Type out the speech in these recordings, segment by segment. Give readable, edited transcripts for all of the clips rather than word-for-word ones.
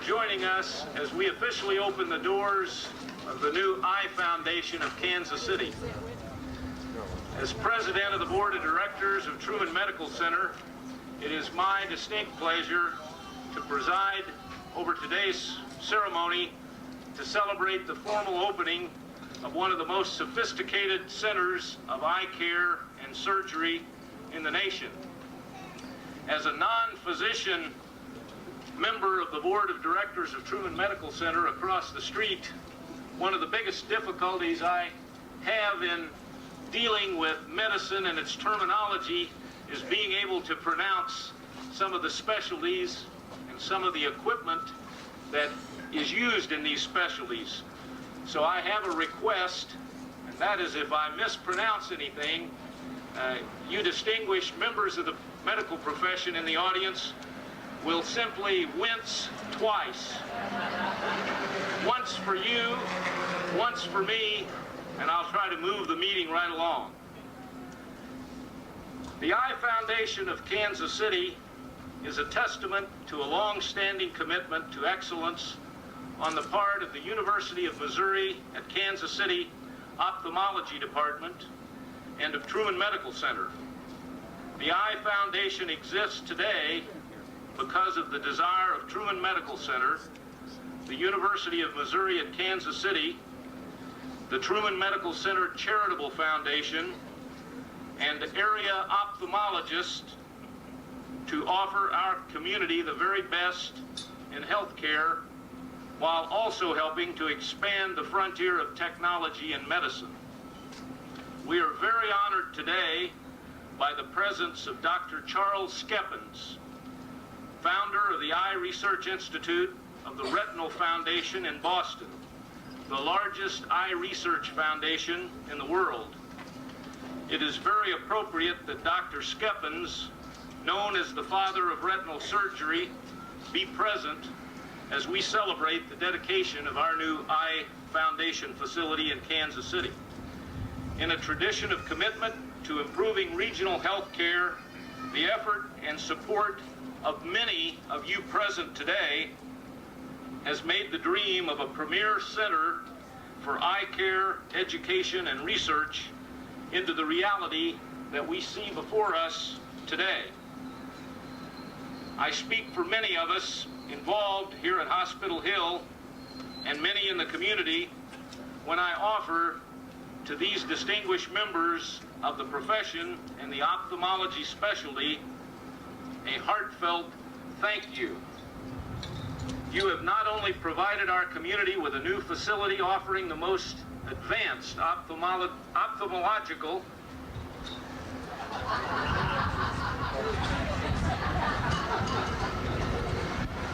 joining us as we officially open the doors of the new Eye Foundation of Kansas City. As president of the board of directors of Truman Medical Center, it is my distinct pleasure to preside over today's ceremony to celebrate the formal opening of one of the most sophisticated centers of eye care and surgery in the nation. As a non-physician member of the board of directors of Truman Medical Center across the street, one of the biggest difficulties I have in dealing with medicine and its terminology is being able to pronounce some of the specialties and some of the equipment that is used in these specialties. So I have a request, and that is if I mispronounce anything, you distinguished members of the medical profession in the audience will simply wince twice. Once for you, once for me, and I'll try to move the meeting right along. The Eye Foundation of Kansas City is a testament to a long-standing commitment to excellence on the part of the University of Missouri at Kansas City Ophthalmology Department and of Truman Medical Center. The Eye Foundation exists today because of the desire of Truman Medical Center, the University of Missouri at Kansas City, the Truman Medical Center Charitable Foundation, and area ophthalmologists to offer our community the very best in health care while also helping to expand the frontier of technology and medicine. We are very honored today by the presence of Dr. Charles Skeppens, founder of the Eye Research Institute of the Retinal Foundation in Boston, the largest eye research foundation in the world. It is very appropriate that Dr. Skeppens, known as the father of retinal surgery, be present as we celebrate the dedication of our new Eye Foundation facility in Kansas City. In a tradition of commitment to improving regional health care, the effort and support of many of you present today has made the dream of a premier center for eye care, education, and research into the reality that we see before us today. I speak for many of us involved here at Hospital Hill and many in the community when I offer to these distinguished members of the profession and the ophthalmology specialty a heartfelt thank you. You have not only provided our community with a new facility offering the most advanced ophthalmological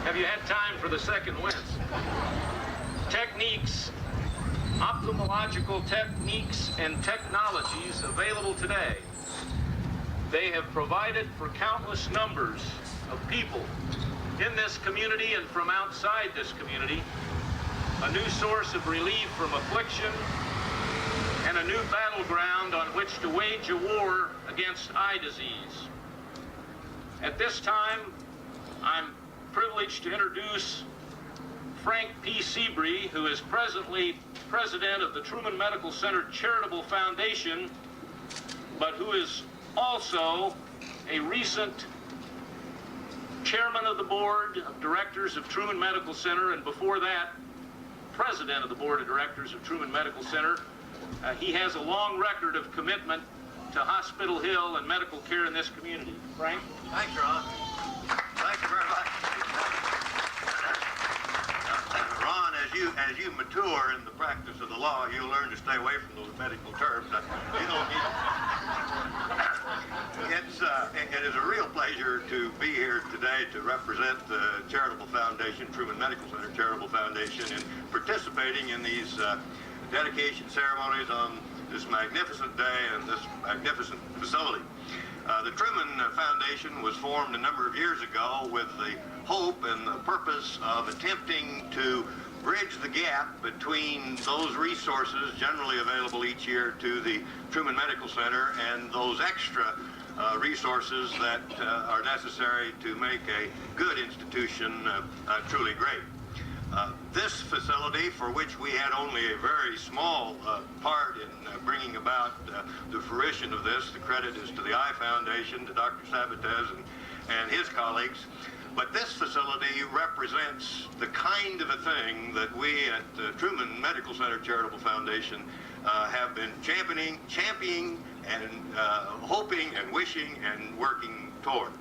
Have you had time for the second wince? Techniques, ophthalmological techniques and technologies available today. They have provided for countless numbers of people in this community and from outside this community a new source of relief from affliction and a new battleground on which to wage a war against eye disease. At this time, I'm privileged to introduce Frank P. Seabree, who is presently president of the Truman Medical Center Charitable Foundation, but who is also a recent chairman of the board of directors of Truman Medical Center, and before that, president of the board of directors of Truman Medical Center. He has a long record of commitment to Hospital Hill and medical care in this community. Frank? Thanks, Ron. Thank you very much. Ron, as you mature in the practice of the law, you'll learn to stay away from those medical terms. You don't need it is a real pleasure to be here today to represent the Charitable Foundation, Truman Medical Center Charitable Foundation, in participating in these dedication ceremonies on this magnificent day and this magnificent facility. The Truman Foundation was formed a number of years ago with the hope and the purpose of attempting to bridge the gap between those resources generally available each year to the Truman Medical Center and those extra resources that are necessary to make a good institution truly great. This facility, for which we had only a very small part in bringing about the fruition of this, the credit is to the Eye Foundation, to Dr. Sabatez and his colleagues. But this facility represents the kind of a thing that we at the Truman Medical Center Charitable Foundation have been championing and hoping and wishing and working toward.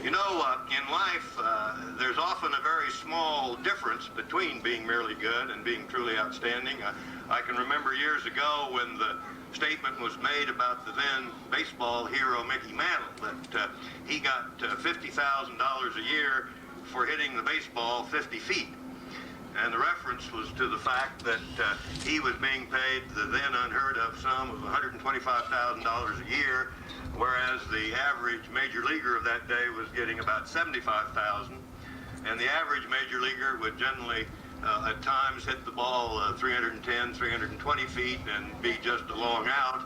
You know, in life, there's often a very small difference between being merely good and being truly outstanding. I can remember years ago when the statement was made about the then baseball hero Mickey Mantle, that he got $50,000 a year for hitting the baseball 50 feet. And the reference was to the fact that he was being paid the then unheard of sum of $125,000 a year, whereas the average major leaguer of that day was getting about $75,000. And the average major leaguer would generally at times hit the ball 310, 320 feet and be just a long out.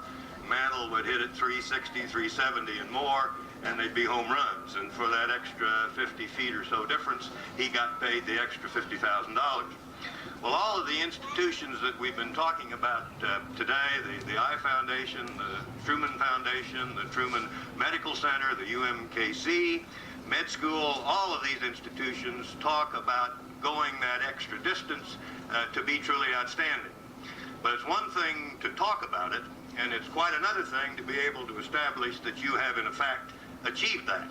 Mantle would hit it 360, 370 and more, and they'd be home runs. And for that extra 50 feet or so difference, he got paid the extra $50,000. Well, all of the institutions that we've been talking about today, the Eye Foundation, the Truman Foundation, the Truman Medical Center, the UMKC, Med School, all of these institutions talk about going that extra distance to be truly outstanding. But it's one thing to talk about it, and it's quite another thing to be able to establish that you have, in fact, achieved that.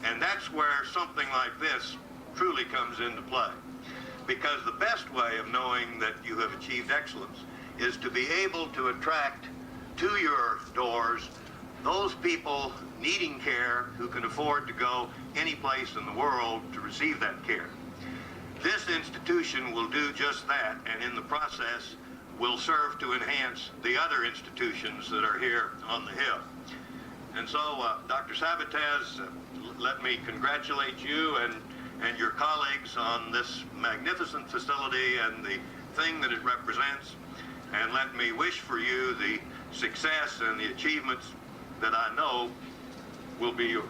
And that's where something like this truly comes into play. Because the best way of knowing that you have achieved excellence is to be able to attract to your doors those people needing care who can afford to go any place in the world to receive that care. This institution will do just that, and in the process will serve to enhance the other institutions that are here on the Hill. And so, Dr. Sabatez, let me congratulate you and your colleagues on this magnificent facility and the thing that it represents, and let me wish for you the success and the achievements that I know will be yours.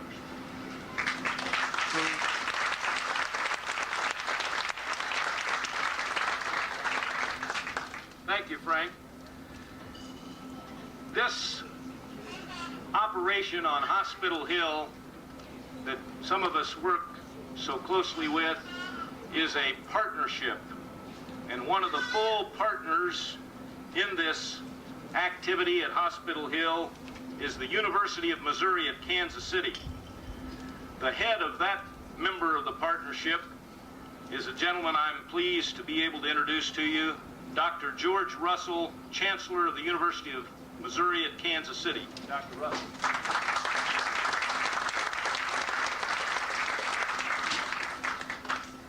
Thank you, Frank. This operation on Hospital Hill that some of us work so closely with is a partnership. And one of the full partners in this activity at Hospital Hill is the University of Missouri at Kansas City. The head of that member of the partnership is a gentleman I'm pleased to be able to introduce to you, Dr. George Russell, Chancellor of the University of Missouri at Kansas City. Dr. Russell.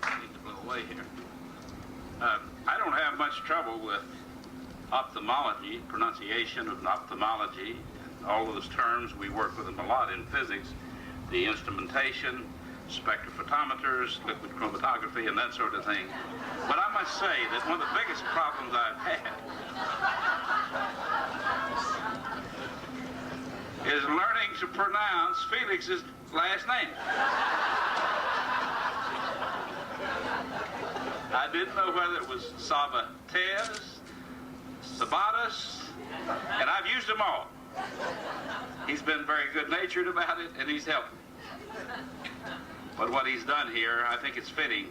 I need to blow away here. I don't have much trouble with ophthalmology, pronunciation of ophthalmology, all those terms. We work with them a lot in physics, the instrumentation, spectrophotometers, liquid chromatography, and that sort of thing. But I must say that one of the biggest problems I've had is learning to pronounce Felix's last name. I didn't know whether it was Sabatez, Sabatas, and I've used them all. He's been very good-natured about it, and he's helped me. But what he's done here, I think it's fitting.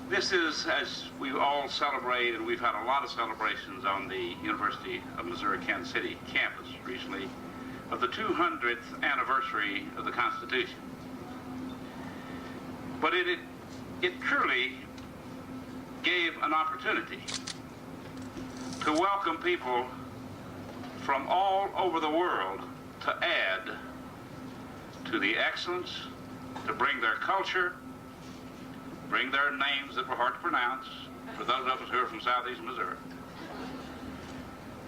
This is, as we all celebrate, and we've had a lot of celebrations on the University of Missouri Kansas City campus recently, of the 200th anniversary of the Constitution. But it truly gave an opportunity to welcome people from all over the world to add to the excellence, to bring their culture, bring their names that were hard to pronounce, for those of us who are from southeast Missouri,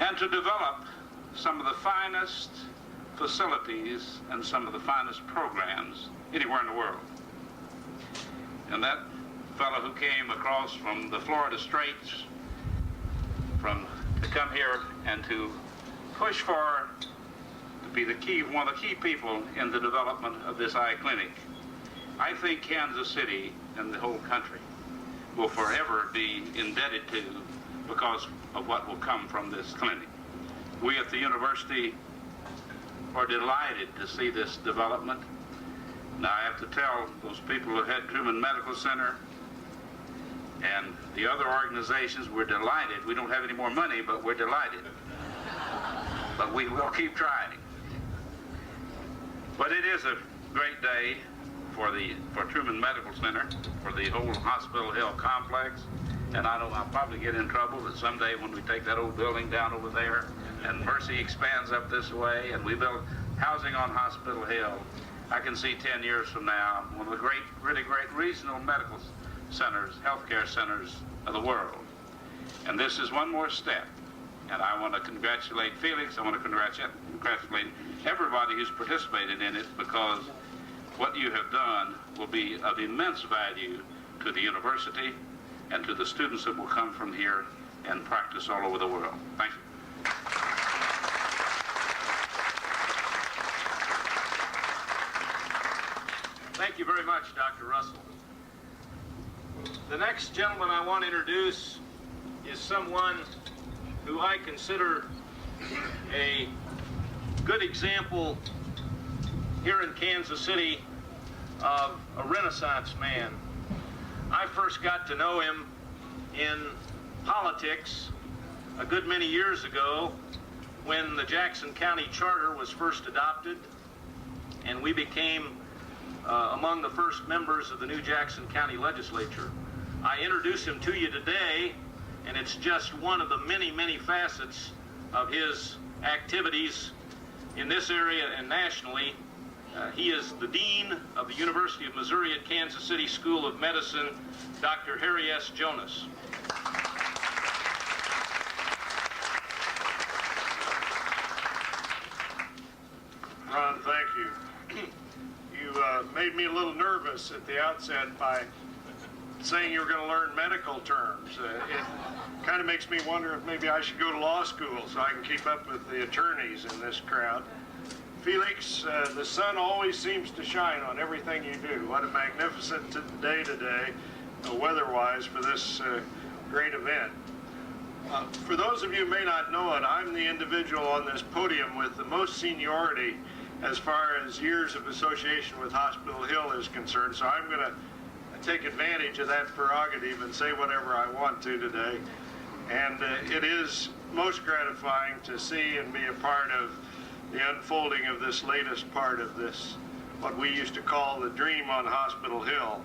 and to develop some of the finest facilities and some of the finest programs anywhere in the world. And that fellow who came across from the Florida Straits to come here and to push for to be one of the key people in the development of this eye clinic. I think Kansas City and the whole country will forever be indebted to because of what will come from this clinic. We at the university are delighted to see this development. Now I have to tell those people who had Truman Medical Center and the other organizations, we're delighted. We don't have any more money, but we're delighted. But we will keep trying. But it is a great day for Truman Medical Center, for the whole Hospital Hill complex. And I know I'll probably get in trouble that someday when we take that old building down over there and Mercy expands up this way and we build housing on Hospital Hill, I can see 10 years from now one of the really great regional medical centers, healthcare centers of the world. And this is one more step. And I want to congratulate Felix. I want to congratulate everybody who's participated in it, because what you have done will be of immense value to the university and to the students that will come from here and practice all over the world. Thank you. Thank you very much, Dr. Russell. The next gentleman I want to introduce is someone who I consider a good example here in Kansas City of a Renaissance man. I first got to know him in politics a good many years ago when the Jackson County Charter was first adopted, and we became among the first members of the new Jackson County Legislature. I introduce him to you today, and it's just one of the many, many facets of his activities in this area and nationally. He is the Dean of the University of Missouri at Kansas City School of Medicine, Dr. Harry S. Jonas. Ron, thank you. You made me a little nervous at the outset by saying you were going to learn medical terms. It kind of makes me wonder if maybe I should go to law school so I can keep up with the attorneys in this crowd. Felix, the sun always seems to shine on everything you do. What a magnificent day today, weather-wise, for this great event. For those of you who may not know it, I'm the individual on this podium with the most seniority as far as years of association with Hospital Hill is concerned, so I'm going to take advantage of that prerogative and say whatever I want to today. And it is most gratifying to see and be a part of the unfolding of this latest part of this, what we used to call the dream on Hospital Hill.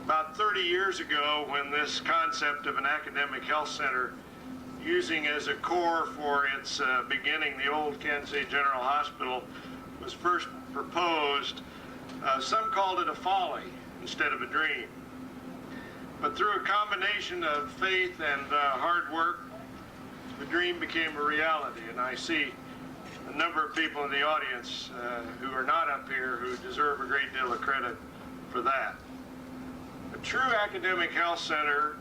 About 30 years ago, when this concept of an academic health center, using as a core for its beginning the old Kansas City General Hospital, was first proposed, some called it a folly instead of a dream. But through a combination of faith and hard work, the dream became a reality. And I see a number of people in the audience who are not up here who deserve a great deal of credit for that. A true academic health center,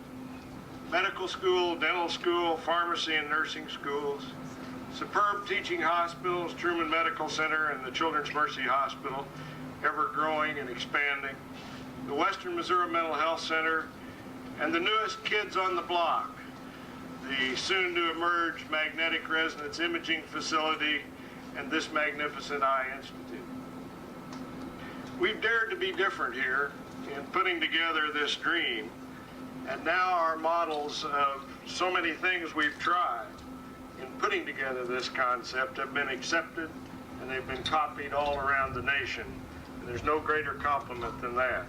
medical school, dental school, pharmacy and nursing schools, superb teaching hospitals, Truman Medical Center and the Children's Mercy Hospital, ever growing and expanding, the Western Missouri Mental Health Center, and the newest kids on the block, the soon-to-emerge magnetic resonance imaging facility and this magnificent eye institute. We've dared to be different here in putting together this dream, and now our models of so many things we've tried in putting together this concept have been accepted, and they've been copied all around the nation. And there's no greater compliment than that.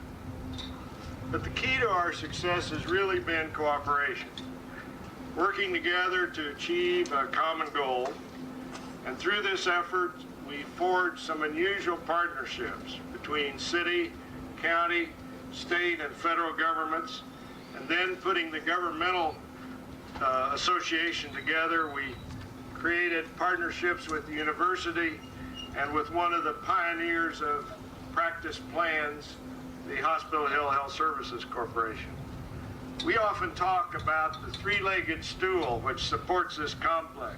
But the key to our success has really been cooperation, working together to achieve a common goal. And through this effort, we forged some unusual partnerships between city, county, state, and federal governments. And then putting the governmental association together, we created partnerships with the university and with one of the pioneers of practice plans, the Hospital Hill Health Services Corporation. We often talk about the three-legged stool which supports this complex,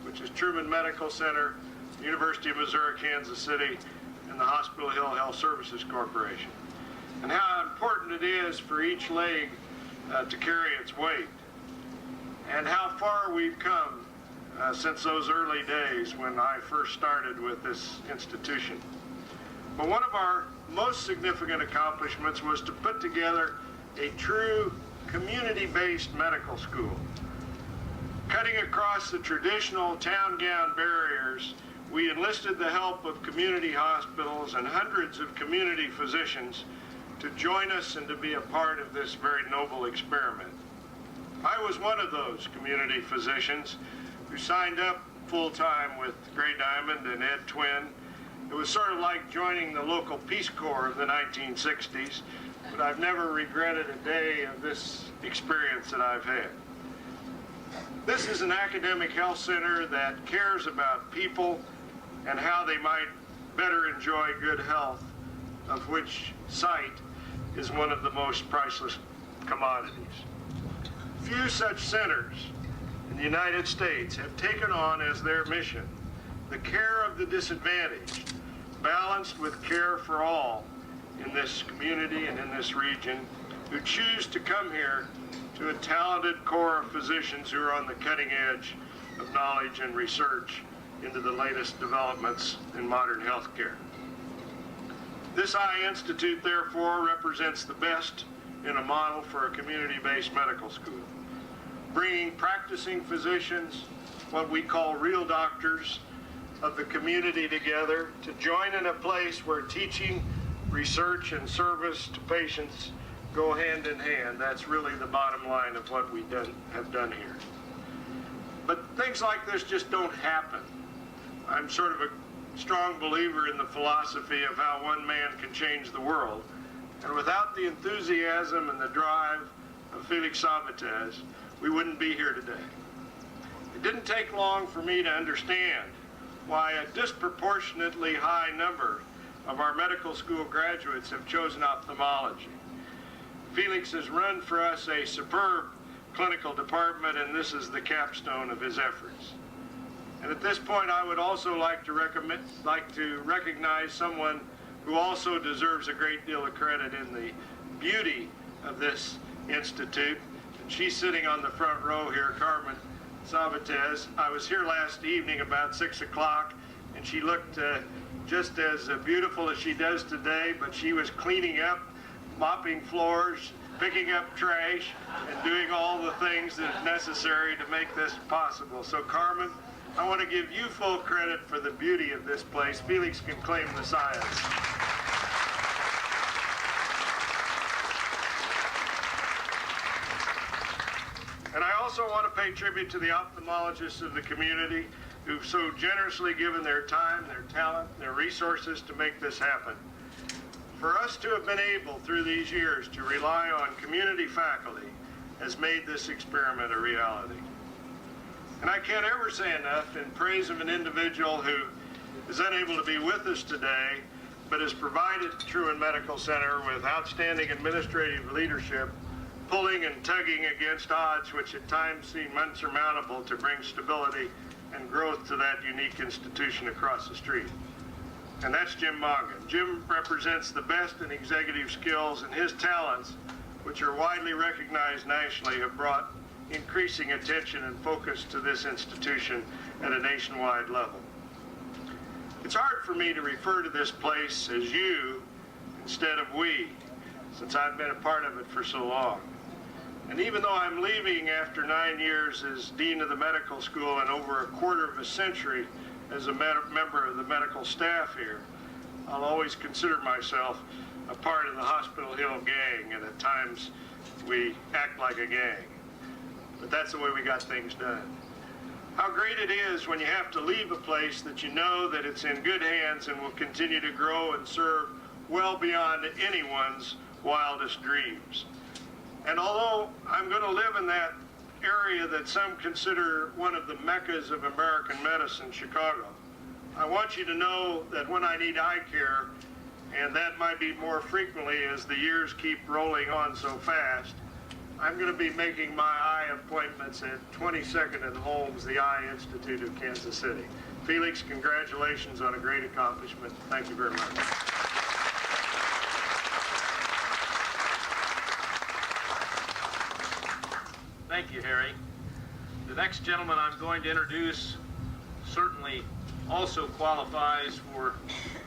which is Truman Medical Center, the University of Missouri, Kansas City, and the Hospital Hill Health Services Corporation. And how important it is for each leg to carry its weight, and how far we've come since those early days when I first started with this institution. But one of our most significant accomplishments was to put together a true community-based medical school. Cutting across the traditional town-gown barriers, we enlisted the help of community hospitals and hundreds of community physicians to join us and to be a part of this very noble experiment. I was one of those community physicians who signed up full-time with Gray Diamond and Ed Twin. It was sort of like joining the local Peace Corps of the 1960s, but I've never regretted a day of this experience that I've had. This is an academic health center that cares about people and how they might better enjoy good health, of which sight is one of the most priceless commodities. Few such centers in the United States have taken on as their mission the care of the disadvantaged, balanced with care for all in this community and in this region who choose to come here to a talented core of physicians who are on the cutting edge of knowledge and research into the latest developments in modern healthcare. This Eye Institute, therefore, represents the best in a model for a community-based medical school, bringing practicing physicians, what we call real doctors of the community, together to join in a place where teaching, research, and service to patients go hand in hand. That's really the bottom line of what we have done here. But things like this just don't happen. I'm sort of a strong believer in the philosophy of how one man can change the world. And without the enthusiasm and the drive of Felix Sabatez, we wouldn't be here today. It didn't take long for me to understand why a disproportionately high number of our medical school graduates have chosen ophthalmology. Felix has run for us a superb clinical department, and this is the capstone of his efforts. And at this point, I would also like to recognize someone who also deserves a great deal of credit in the beauty of this institute. And she's sitting on the front row here, Carmen Sabatez. I was here last evening about 6 o'clock, and she looked just as beautiful as she does today, but she was cleaning up, mopping floors, picking up trash, and doing all the things that are necessary to make this possible. So Carmen, I want to give you full credit for the beauty of this place. Felix can claim the science. And I also want to pay tribute to the ophthalmologists of the community who've so generously given their time, their talent, their resources to make this happen. For us to have been able through these years to rely on community faculty has made this experiment a reality. And I can't ever say enough in praise of an individual who is unable to be with us today, but has provided Truman Medical Center with outstanding administrative leadership, pulling and tugging against odds which at times seem unsurmountable to bring stability and growth to that unique institution across the street. And that's Jim Mongan. Jim represents the best in executive skills, and his talents, which are widely recognized nationally, have brought increasing attention and focus to this institution at a nationwide level. It's hard for me to refer to this place as you instead of we, since I've been a part of it for so long. And even though I'm leaving after 9 years as Dean of the Medical School and over a quarter of a century as a member of the medical staff here, I'll always consider myself a part of the Hospital Hill gang, and at times we act like a gang. But that's the way we got things done. How great it is when you have to leave a place that you know that it's in good hands and will continue to grow and serve well beyond anyone's wildest dreams. And although I'm going to live in that area that some consider one of the meccas of American medicine, Chicago, I want you to know that when I need eye care, and that might be more frequently as the years keep rolling on so fast, I'm going to be making my eye appointments at 22nd and Holmes, the Eye Institute of Kansas City. Felix, congratulations on a great accomplishment. Thank you very much. Thank you, Harry. The next gentleman I'm going to introduce certainly also qualifies for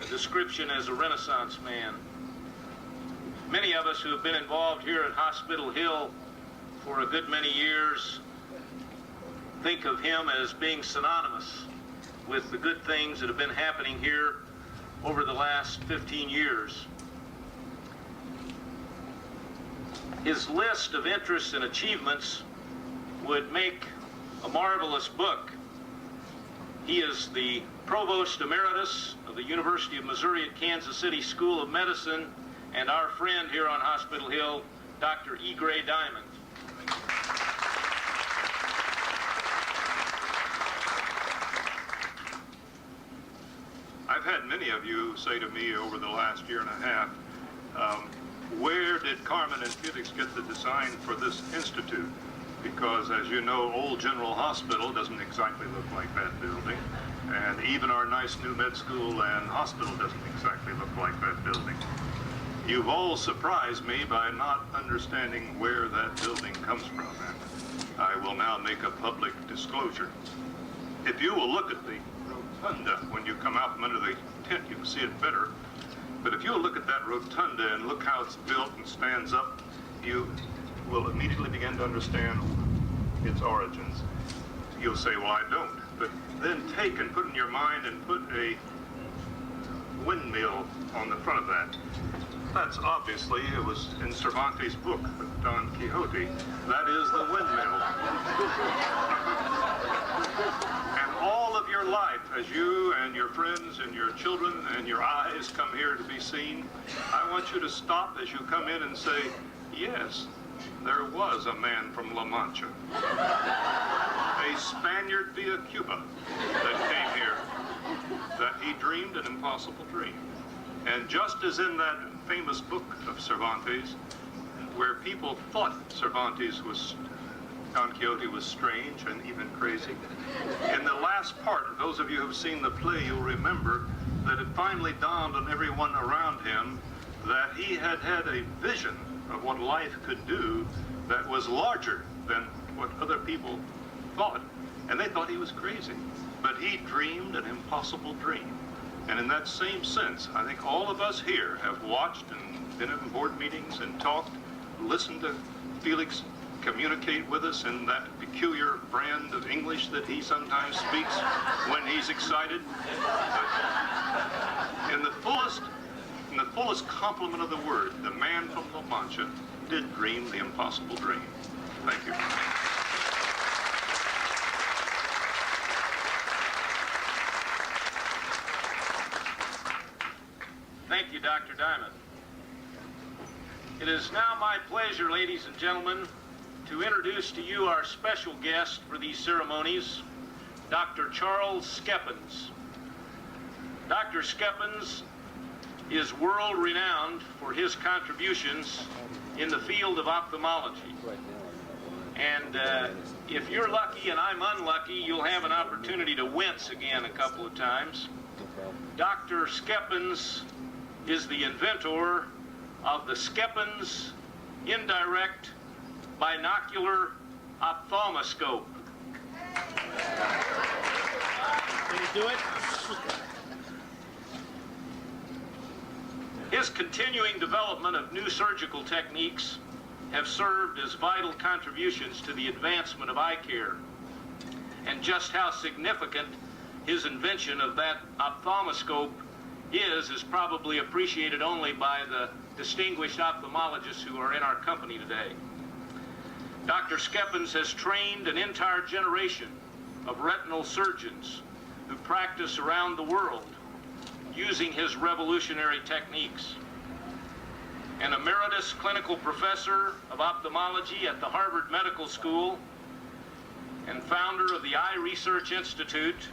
a description as a Renaissance man. Many of us who have been involved here at Hospital Hill for a good many years think of him as being synonymous with the good things that have been happening here over the last 15 years. His list of interests and achievements would make a marvelous book. He is the Provost Emeritus of the University of Missouri at Kansas City School of Medicine and our friend here on Hospital Hill, Dr. E. Gray Diamond. I've had many of you say to me over the last year and a half, where did Carmen and Felix get the design for this institute? Because, as you know, Old General Hospital doesn't exactly look like that building, and even our nice new med school and hospital doesn't exactly look like that building. You've all surprised me by not understanding where that building comes from, and I will now make a public disclosure. If you will look at the rotunda when you come out from under the tent, you can see it better. But if you'll look at that rotunda and look how it's built and stands up, you will immediately begin to understand its origins. You'll say, well, I don't. But then take and put in your mind and put a windmill on the front of that. That's obviously, it was in Cervantes' book, Don Quixote. That is the windmill. And all of your life, as you and your friends and your children and your eyes come here to be seen, I want you to stop as you come in and say, yes, there was a man from La Mancha, a Spaniard via Cuba that came here, that he dreamed an impossible dream. And just as in that famous book of Cervantes, where people thought Don Quixote was strange and even crazy, in the last part, those of you who've seen the play, you'll remember that it finally dawned on everyone around him that he had had a vision of what life could do that was larger than what other people thought. And they thought he was crazy. But he dreamed an impossible dream. And in that same sense, I think all of us here have watched and been in board meetings and talked, listened to Felix communicate with us in that peculiar brand of English that he sometimes speaks when he's excited. But in the fullest complement of the word, the man from La Mancha did dream the impossible dream. Thank you. Thank you, Dr. Diamond. It is now my pleasure, ladies and gentlemen, to introduce to you our special guest for these ceremonies, Dr. Charles Skeppens. Dr. Skeppens is world-renowned for his contributions in the field of ophthalmology. And if you're lucky and I'm unlucky, you'll have an opportunity to wince again a couple of times. Dr. Skeppens is the inventor of the Skeppens indirect binocular ophthalmoscope. Can you do it? His continuing development of new surgical techniques have served as vital contributions to the advancement of eye care. And just how significant his invention of that ophthalmoscope is probably appreciated only by the distinguished ophthalmologists who are in our company today. Dr. Skeppens has trained an entire generation of retinal surgeons who practice around the world using his revolutionary techniques. An emeritus clinical professor of ophthalmology at the Harvard Medical School and founder of the Eye Research Institute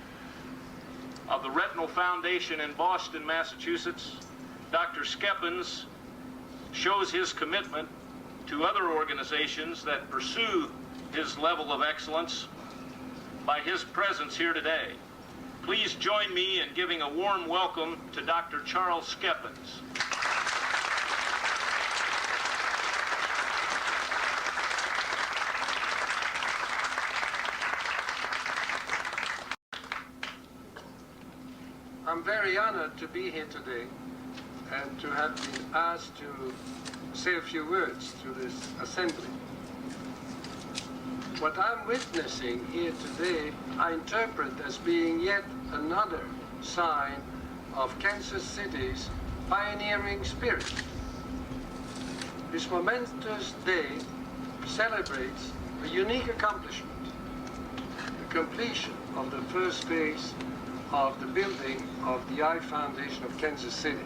of the Retinal Foundation in Boston, Massachusetts, Dr. Skeppens shows his commitment to other organizations that pursue his level of excellence by his presence here today. Please join me in giving a warm welcome to Dr. Charles Skeppens. I'm very honored to be here today and to have been asked to say a few words to this assembly. What I'm witnessing here today, I interpret as being yet another sign of Kansas City's pioneering spirit. This momentous day celebrates a unique accomplishment, the completion of the first phase of the building of the I Foundation of Kansas City.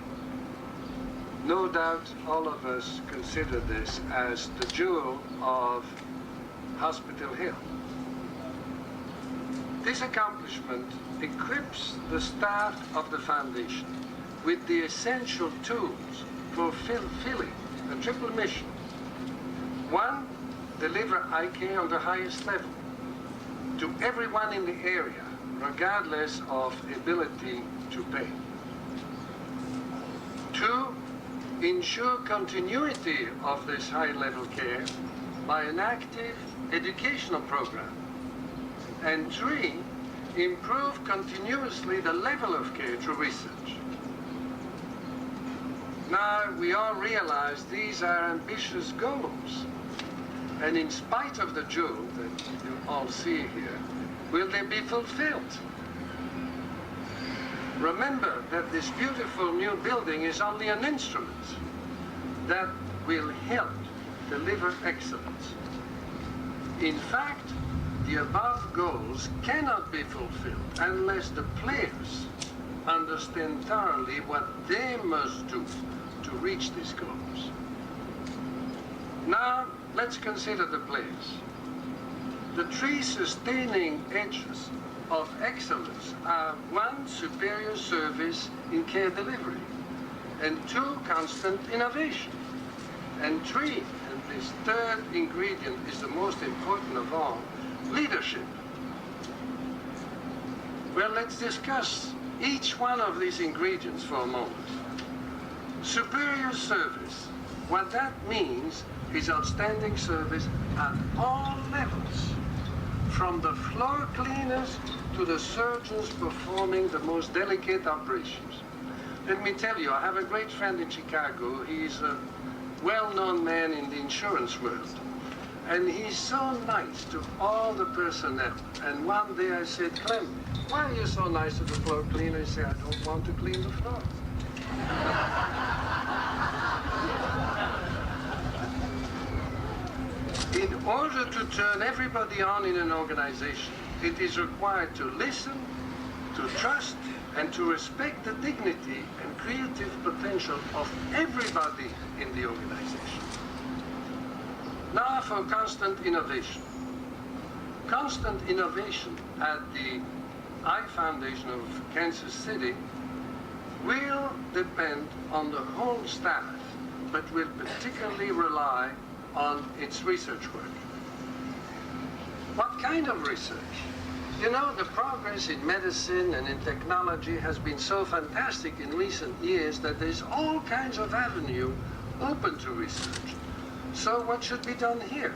No doubt all of us consider this as the jewel of Hospital Hill. This accomplishment equips the staff of the foundation with the essential tools for fulfilling a triple mission. One, deliver eye care on the highest level to everyone in the area, regardless of ability to pay. Two, ensure continuity of this high-level care by an active educational program. And three, improve continuously the level of care through research. Now, we all realize these are ambitious goals. And in spite of the jewel that you all see here, will they be fulfilled? Remember that this beautiful new building is only an instrument that will help deliver excellence. In fact, the above goals cannot be fulfilled unless the players understand thoroughly what they must do to reach these goals. Now, let's consider the players. The three sustaining edges of excellence are one, superior service in care delivery, and two, constant innovation, and three, and this third ingredient is the most important of all, leadership. Well, let's discuss each one of these ingredients for a moment. Superior service. What that means is outstanding service at all levels, from the floor cleaners to the surgeons performing the most delicate operations. Let me tell you, I have a great friend in Chicago. He's a well-known man in the insurance world. And he's so nice to all the personnel. And one day I said, Clem, why are you so nice to the floor cleaner? He said, I don't want to clean the floor. In order to turn everybody on in an organization, it is required to listen, to trust, and to respect the dignity and creative potential of everybody in the organization. Now for constant innovation. Constant innovation at the I Foundation of Kansas City will depend on the whole staff, but will particularly rely on its research work. What kind of research? You know, the progress in medicine and in technology has been so fantastic in recent years that there's all kinds of avenue open to research. So what should be done here?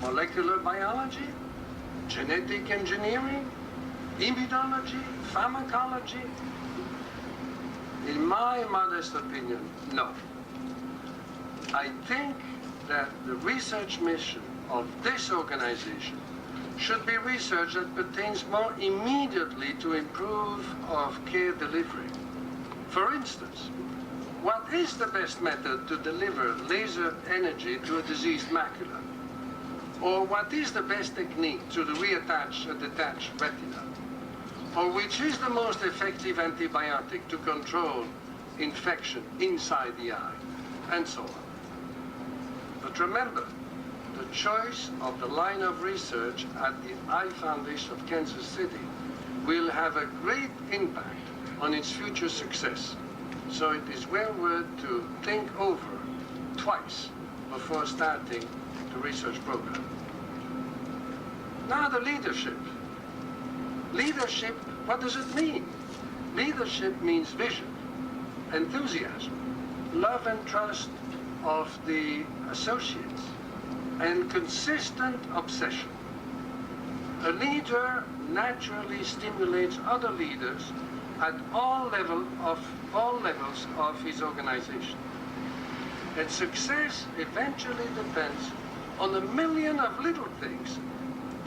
Molecular biology? Genetic engineering? Immunology? Pharmacology? In my modest opinion, no. I think that the research mission of this organization should be research that pertains more immediately to improve of care delivery. For instance, what is the best method to deliver laser energy to a diseased macula? Or what is the best technique to reattach a detached retina? Or which is the most effective antibiotic to control infection inside the eye? And so on. But remember, the choice of the line of research at the I Foundation of Kansas City will have a great impact on its future success. So it is well worth to think over twice before starting the research program. Now the leadership. Leadership, what does it mean? Leadership means vision, enthusiasm, love and trust of the associates, and consistent obsession. A leader naturally stimulates other leaders at all levels of his organization. And success eventually depends on a million of little things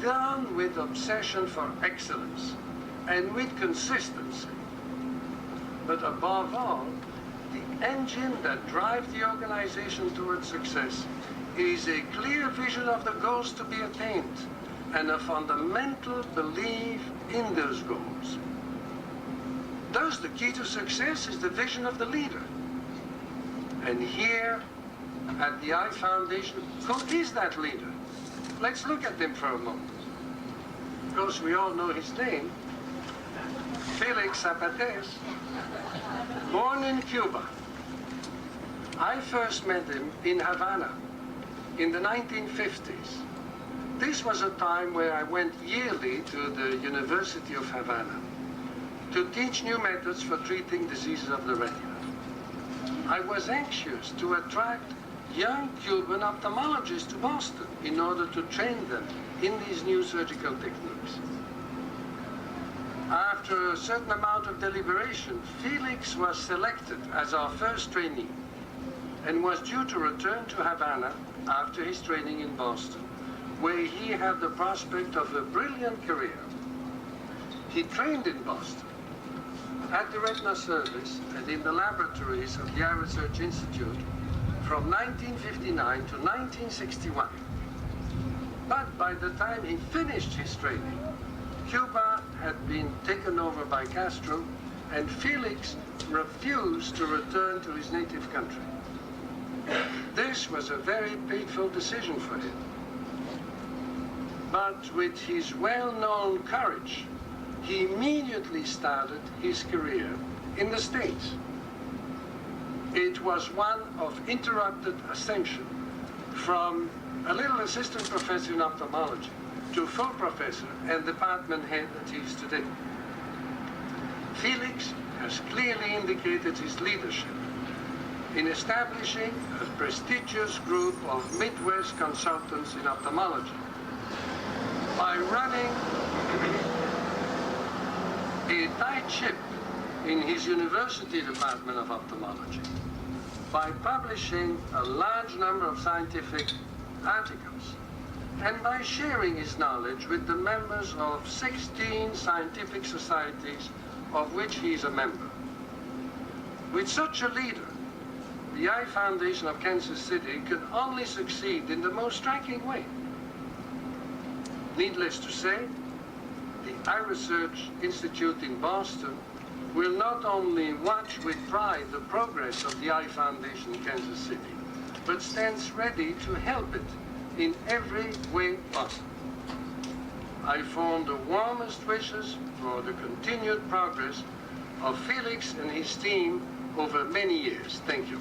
done with obsession for excellence and with consistency. But above all, the engine that drives the organization towards success is a clear vision of the goals to be attained and a fundamental belief in those goals. Thus, the key to success is the vision of the leader. And here at the I Foundation, who is that leader? Let's look at him for a moment. Of course, we all know his name, Felix Zapates, born in Cuba. I first met him in Havana in the 1950s. This was a time where I went yearly to the University of Havana to teach new methods for treating diseases of the retina. I was anxious to attract young Cuban ophthalmologists to Boston in order to train them in these new surgical techniques. After a certain amount of deliberation, Felix was selected as our first trainee and was due to return to Havana after his training in Boston, where he had the prospect of a brilliant career. He trained in Boston, at the Retina Service and in the laboratories of the Eye Research Institute from 1959 to 1961. But by the time he finished his training, Cuba had been taken over by Castro, and Felix refused to return to his native country. This was a very painful decision for him. But with his well-known courage, he immediately started his career in the States. It was one of interrupted ascension from a little assistant professor in ophthalmology to full professor and department head that he is today. Felix has clearly indicated his leadership in establishing a prestigious group of Midwest consultants in ophthalmology by running a tight ship in his university department of ophthalmology, by publishing a large number of scientific articles, and by sharing his knowledge with the members of 16 scientific societies of which he is a member. With such a leader, the Eye Foundation of Kansas City could only succeed in the most striking way. Needless to say, the Eye Research Institute in Boston will not only watch with pride the progress of the Eye Foundation in Kansas City, but stands ready to help it in every way possible. I form the warmest wishes for the continued progress of Felix and his team over many years. Thank you.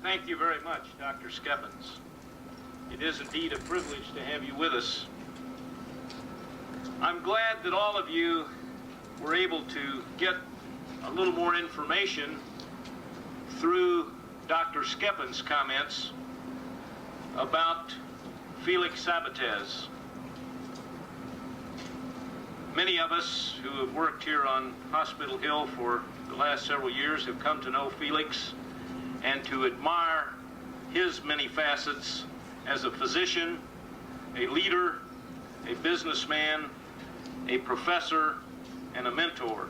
Thank you very much, Dr. Skeppens. It is indeed a privilege to have you with us. I'm glad that all of you were able to get a little more information through Dr. Skeppens' comments about Felix Zapates. Many of us who have worked here on Hospital Hill for the last several years have come to know Felix and to admire his many facets as a physician, a leader, a businessman, a professor, and a mentor.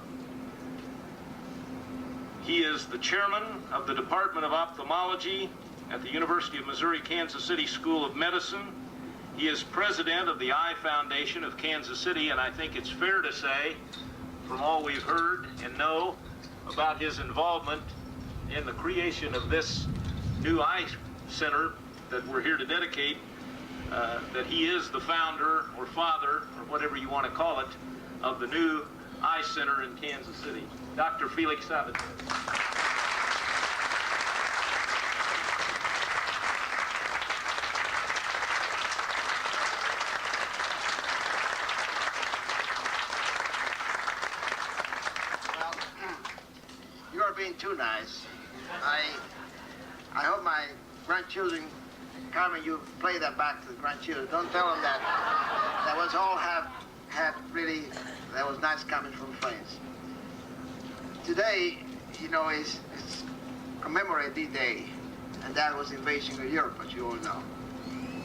He is the chairman of the Department of Ophthalmology at the University of Missouri Kansas City School of Medicine. He is president of the Eye Foundation of Kansas City, and I think it's fair to say, from all we've heard and know about his involvement in the creation of this new eye center that we're here to dedicate, that he is the founder or father, or whatever you want to call it, of the new eye center in Kansas City. Dr. Felix Zapates. Well, you are being too nice. I hope my grandchildren, Carmen, you play that back to the grandchildren. Don't tell them that was all had really, that was nice coming from friends. Today, you know, it's commemorate D-Day, and that was invasion of Europe, as you all know.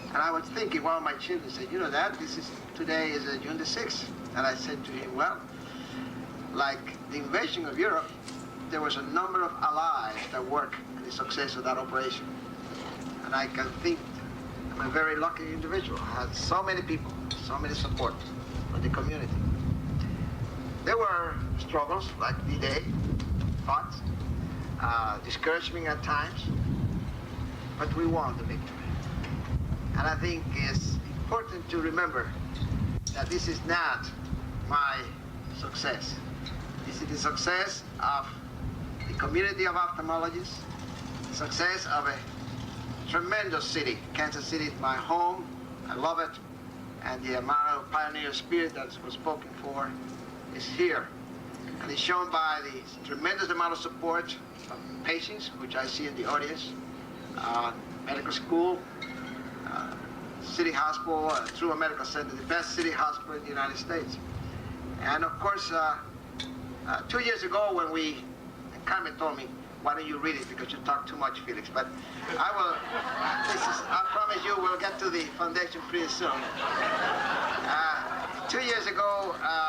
And I was thinking, one of my children said, you know that, today is June the 6th. And I said to him, well, like the invasion of Europe, there was a number of allies that worked in the success of that operation. And I can think I'm a very lucky individual. I had so many people, so many support from the community. There were struggles like D-Day, fought, discouragement at times, but we won the victory. And I think it's important to remember that this is not my success. This is the success of the community of ophthalmologists, the success of a tremendous city. Kansas City is my home. I love it. And the amount of pioneer spirit that was spoken for is here. And it's shown by the tremendous amount of support from patients, which I see in the audience, medical school, city hospital, True Medical Center, the best city hospital in the United States. And of course, 2 years ago when Carmen told me, why don't you read it, because you talk too much, Felix. But I promise you we'll get to the foundation pretty soon. 2 years ago, I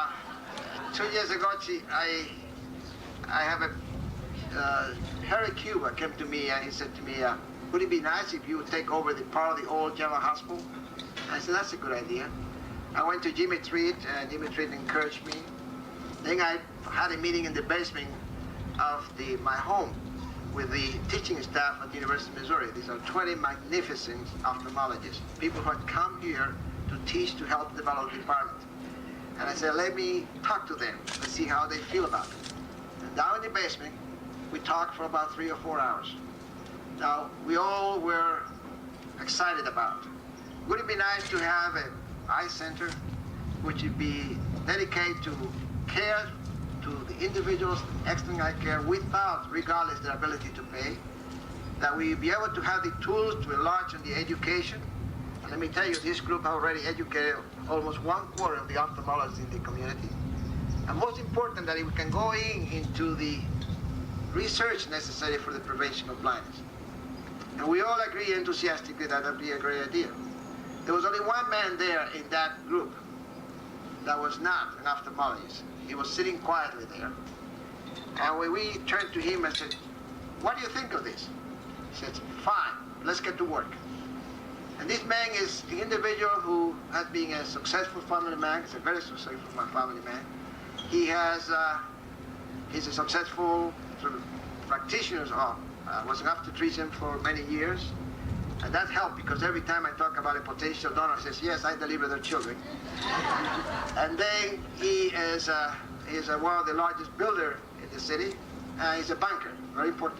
have Harry Cuba came to me and he said to me, would it be nice if you would take over the part of the old General Hospital? I said, that's a good idea. I went to Jimmy Treat, and Jimmy Treat encouraged me. Then I had a meeting in the basement of my home with the teaching staff at the University of Missouri. These are 20 magnificent ophthalmologists, people who had come here to teach, to help develop the department. And I said, let me talk to them. Let's see how they feel about it. And down in the basement, we talked for about 3 or 4 hours. Now, we all were excited about it. Would it be nice to have an eye center which would be dedicated to care to the individuals, excellent eye care, without, regardless their ability to pay, that we be able to have the tools to enlarge on the education. And let me tell you, this group already educated almost 1/4 of the ophthalmologists in the community. And most important, that we can go into the research necessary for the prevention of blindness. And we all agree enthusiastically that would be a great idea. There was only one man there in that group that was not an ophthalmologist. He was sitting quietly there. And when we turned to him and said, what do you think of this? He said, fine, let's get to work. And this man is the individual who has been a successful family man. He's a very successful family man. He's a successful sort of practitioner. Was an obstetrician for many years. And that helped, because every time I talk about a potential donor, he says, yes, I deliver their children. And then he is one of the largest builders in the city, and he's a banker, very important.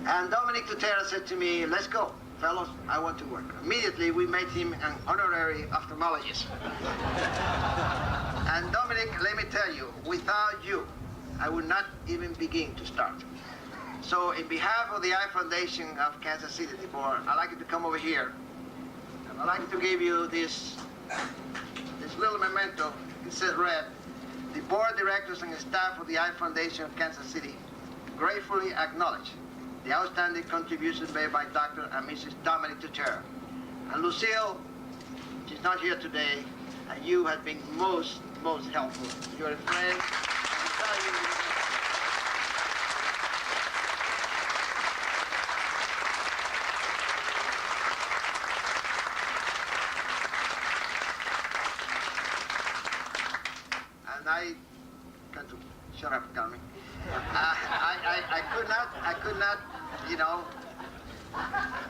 And Dominic Tutera said to me, let's go, fellows, I want to work. Immediately, we made him an honorary ophthalmologist. And Dominic, let me tell you, without you, I would not even begin to start. So in behalf of the Eye Foundation of Kansas City, the board, I'd like you to come over here. And I'd like to give you this little memento. It says red. The board directors and staff of the Eye Foundation of Kansas City gratefully acknowledge the outstanding contributions made by Dr. and Mrs. Dominic Tutera. And Lucille, she's not here today, and you have been most helpful. You're a friend. Shut up, Carmen. I could not, you know,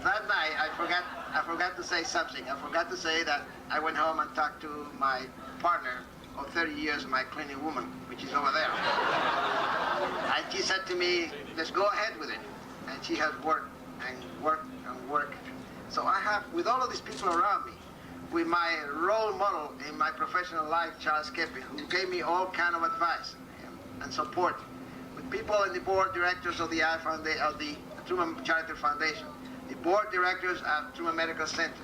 that night I forgot to say something. I forgot to say that I went home and talked to my partner of 30 years, my cleaning woman, which is over there. And she said to me, let's go ahead with it. And she has worked and worked and worked. So I have, with all of these people around me, with my role model in my professional life, Charles Kepi, who gave me all kind of advice and support, with people in the board directors of the Truman Charitable Foundation, the board directors at Truman Medical Center,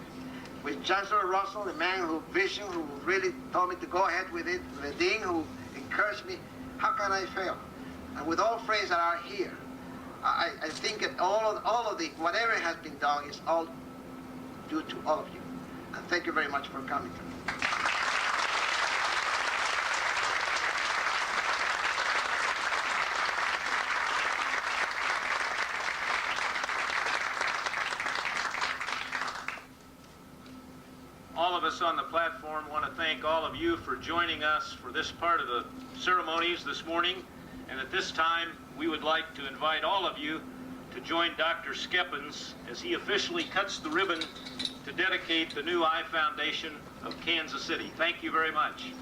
with Chancellor Russell, the man who really told me to go ahead with it, the dean who encouraged me. How can I fail? And with all friends that are here, I think that all of the whatever has been done is all due to all of you. And thank you very much for coming to me. All of us on the platform want to thank all of you for joining us for this part of the ceremonies this morning. And at this time, we would like to invite all of you to join Dr. Skeppens as he officially cuts the ribbon to dedicate the new Eye Foundation of Kansas City. Thank you very much.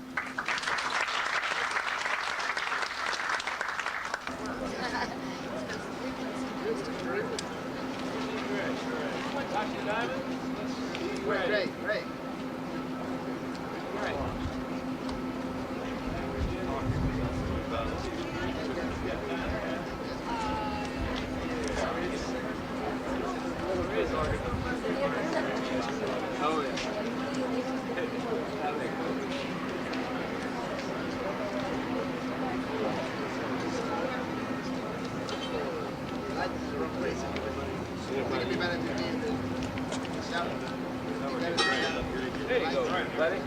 Great. There you go, buddy.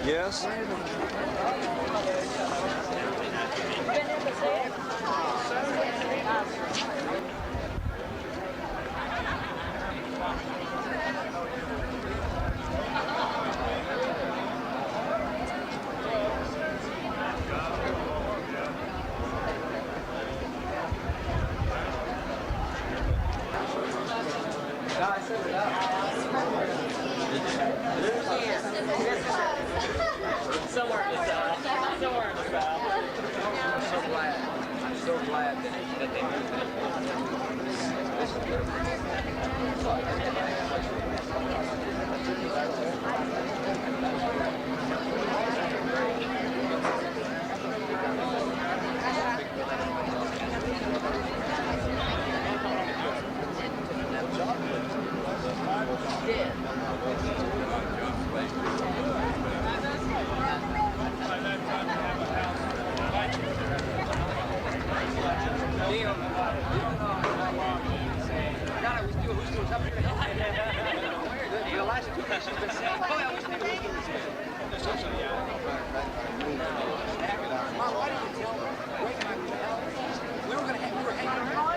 Yes? Somewhere in the south. Somewhere in the south. I'm so glad that they moved it. The last two days she's been saying, boy, I wish they would do this. Mom, why didn't you tell me? Wait, we were hanging around.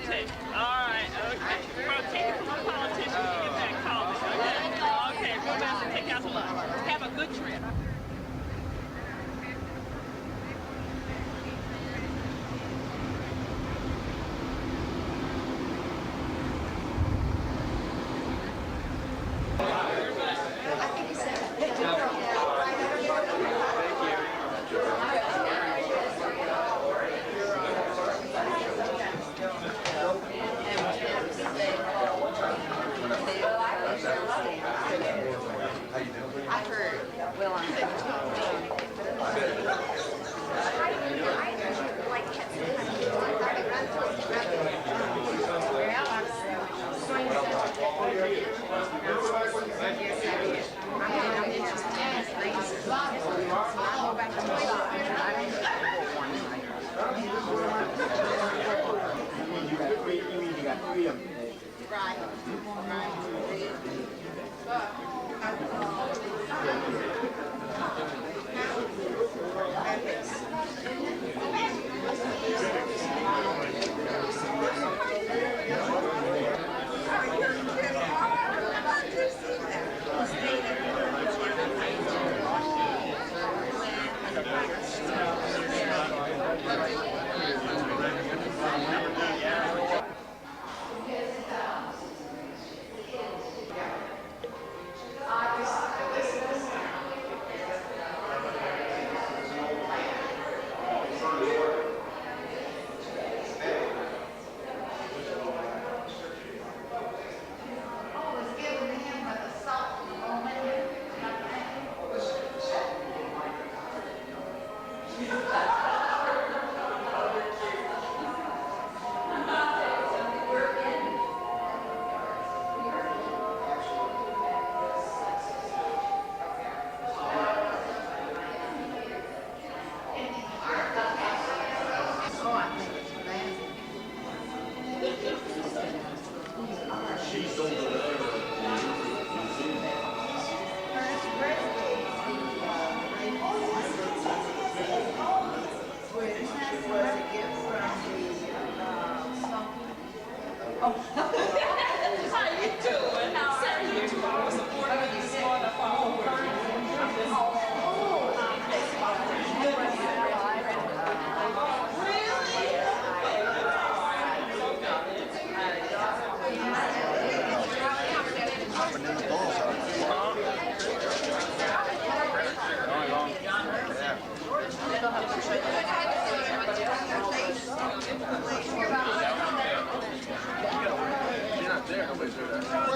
Okay. All right. Okay. From typical politicians, you get that call. Okay. Go back and take out the lunch. Have a good trip. You're not there, nobody's there.